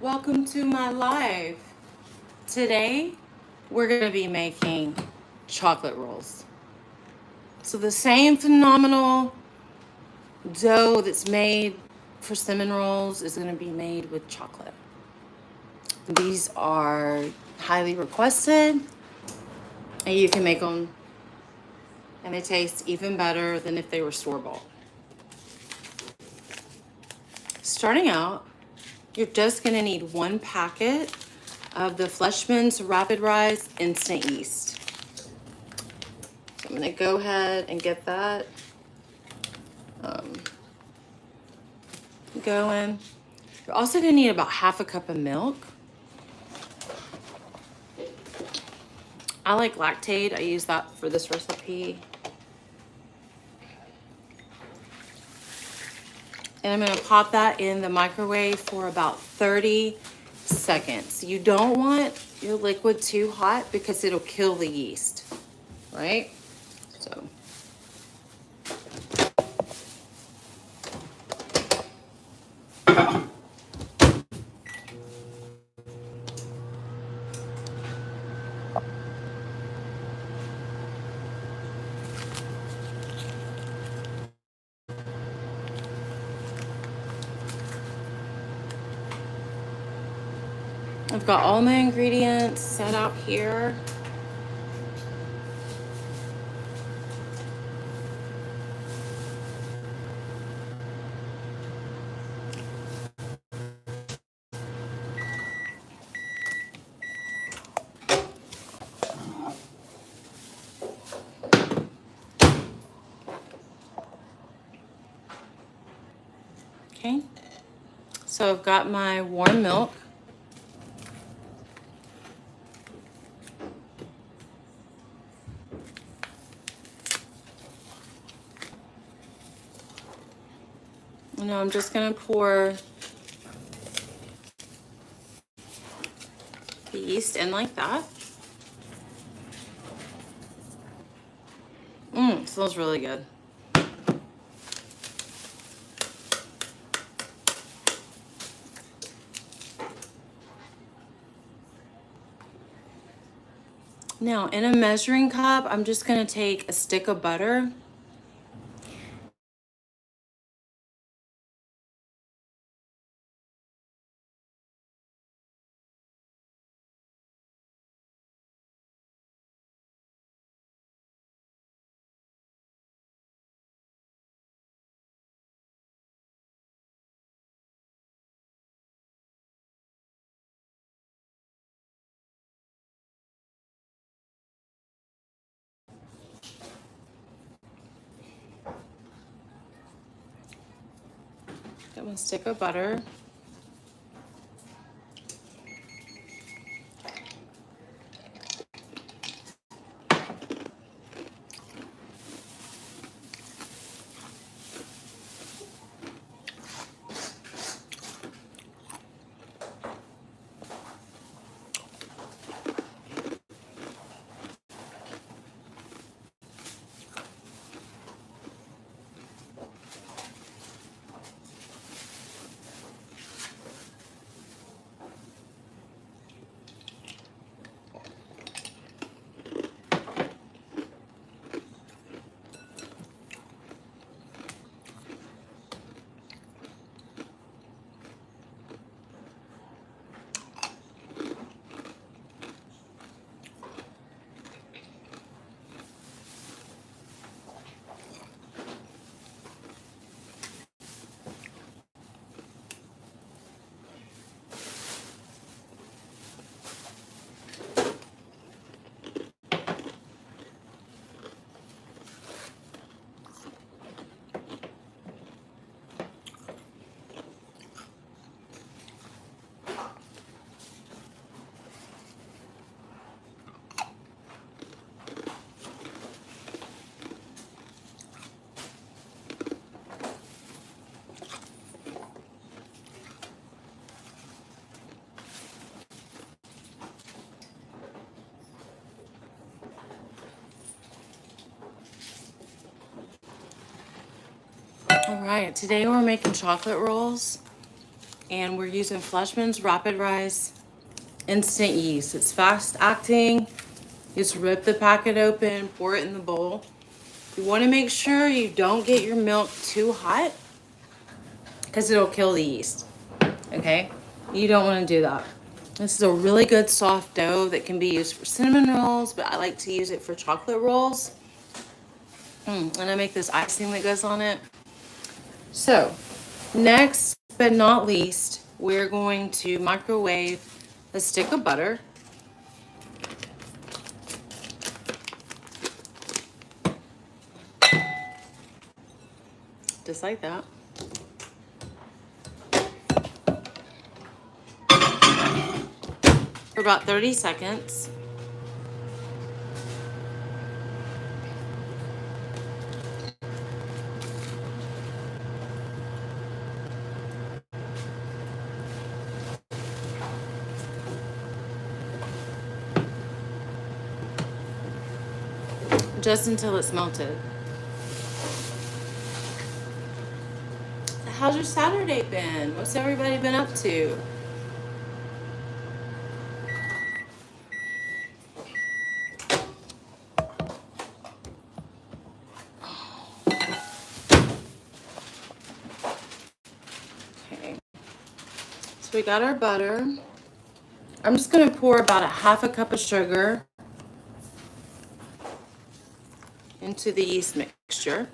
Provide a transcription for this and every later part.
Welcome to my live. Today, we're going to be making chocolate rolls. So the same phenomenal dough that's made for cinnamon rolls is going to be made with chocolate. These are highly requested, and you can make them, and they taste even better than if they were store-bought. Starting out, you're just going to need 1 packet of the Fleischmann's Rapid Rise Instant Yeast. So I'm going to go ahead and get that going. You're also going to need about 1/2 cup of milk. I like Lactaid. I use that for this recipe. And I'm going to pop that in the microwave for about 30 seconds. You don't want your liquid too hot because it'll kill the yeast, right? So I've got all my ingredients set out here. Okay, so I've got my warm milk. And now I'm just gonna pour the yeast in like that. Smells really good. Now, in a measuring cup, I'm just gonna take a stick of butter. Got my stick of butter. All right, today we're making chocolate rolls, And we're using Fleischmann's Rapid Rise Instant Yeast. It's fast acting. Just rip the packet open, pour it in the bowl. You want to make sure you don't get your milk too hot because it'll kill the yeast. Okay? You don't want to do that. This is a really good soft dough that can be used for cinnamon rolls, but I like to use it for chocolate rolls. And I make this icing that goes on it. So, next but not least, we're going to microwave a stick of butter. Just like that. For about 30 seconds. Just until it's melted. How's your Saturday been? What's everybody been up to? Okay. So we got our butter. I'm just going to pour about a half a cup of sugar into the yeast mixture.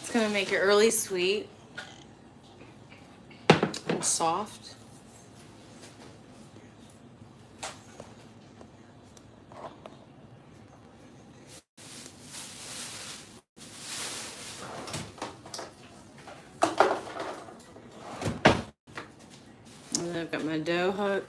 It's going to make it really sweet and soft. And then I've got my dough hook.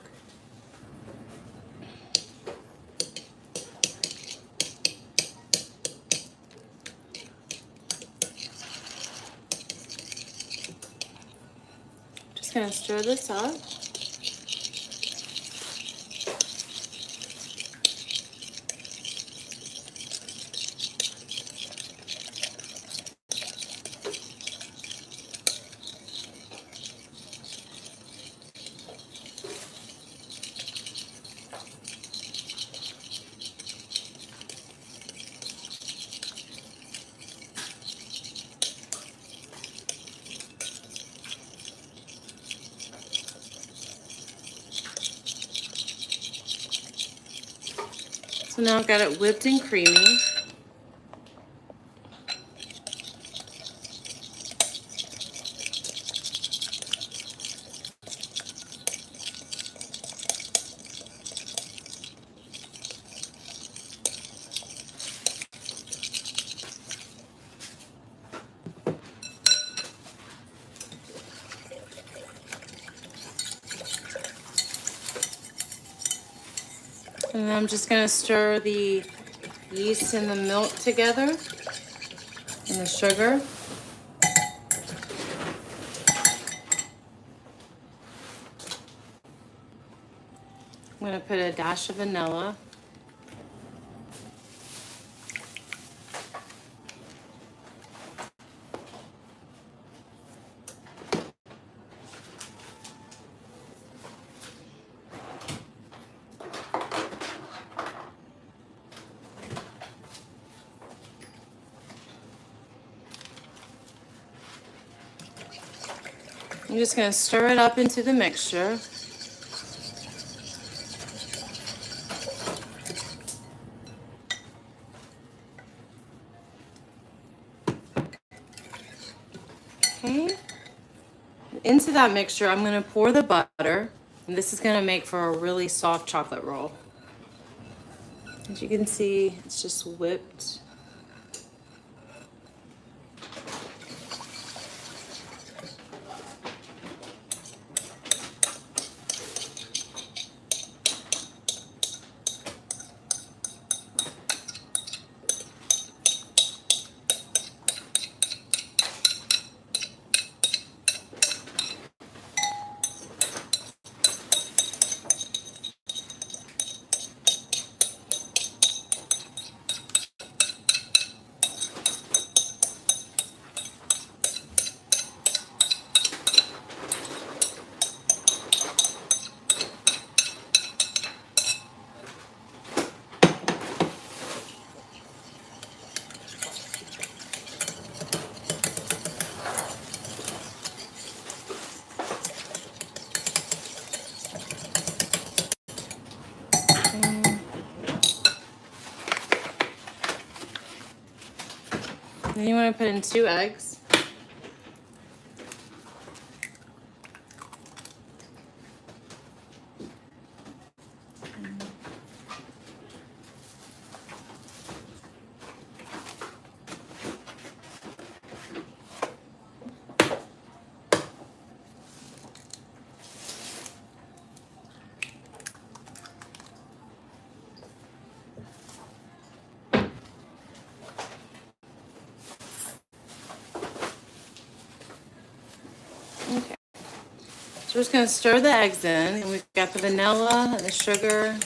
Just gonna stir this up. So now I've got it whipped and creamy. And then I'm just gonna stir the yeast and the milk together and the sugar. I'm gonna put a dash of vanilla. I'm just going to stir it up into the mixture. Okay. Into that mixture, I'm going to pour the butter, and this is going to make for a really soft chocolate roll. As you can see, it's just whipped. going to put in 2 eggs. Okay. So we're just going to stir the eggs in, and we've got the vanilla and the sugar.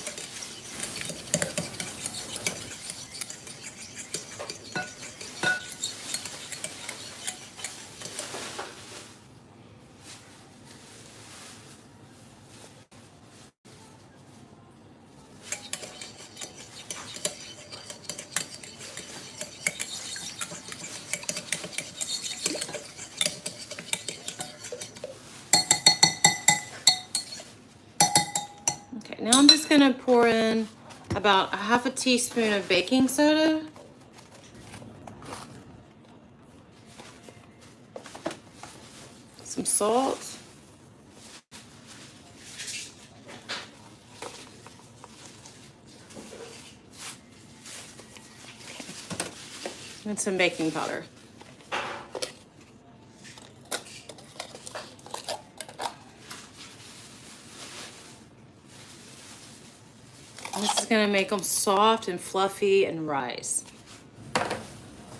Okay, now I'm just going to pour in about 1/2 teaspoon of baking soda. Some salt. And some baking powder. This is going to make them soft and fluffy and rise.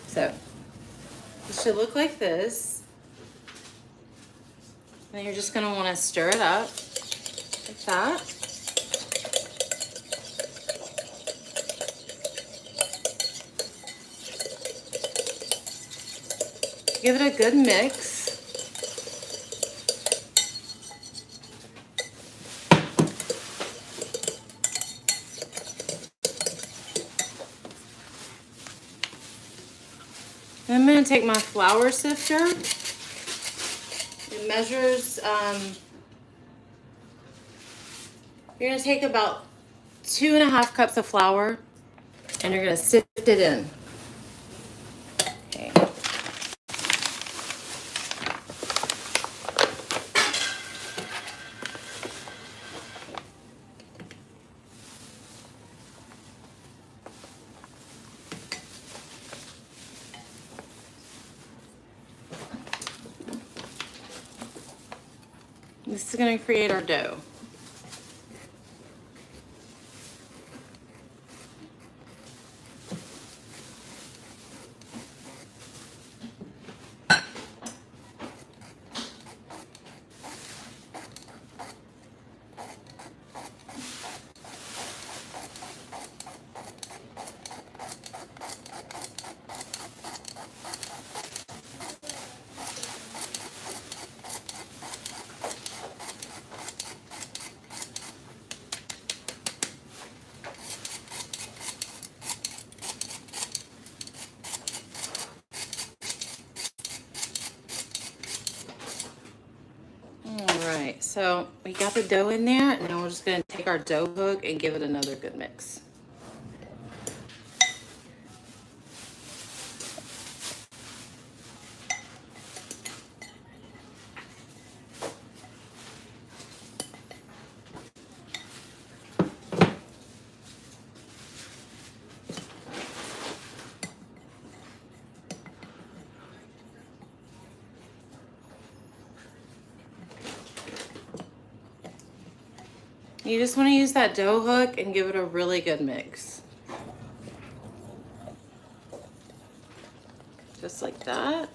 So it should look like this. Then you're just going to want to stir it up like that. Give it a good mix. And I'm going to take my flour sifter. It measures, you're going to take about 2.5 cups of flour and you're going to sift it in. Okay. This is going to create our dough. Alright, so we got the dough in there, and now we're just going to take our dough hook and give it another good mix. You just want to use that dough hook and give it a really good mix. Just like that.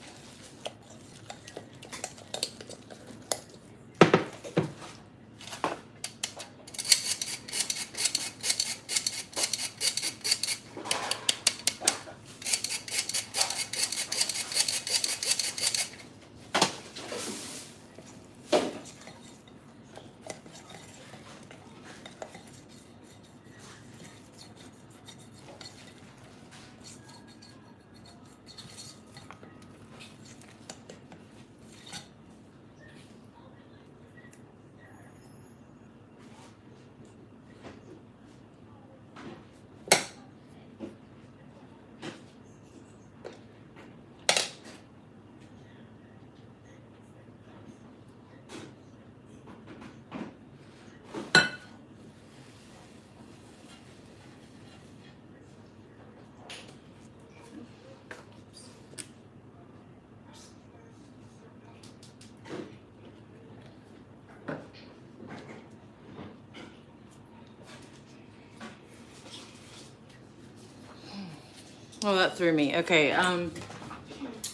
Oh, that threw me. Okay.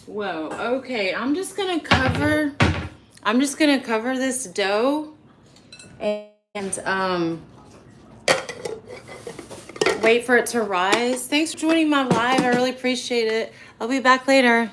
Whoa. Okay. I'm just gonna cover this dough and wait for it to rise. Thanks for joining my live. I really appreciate it. I'll be back later.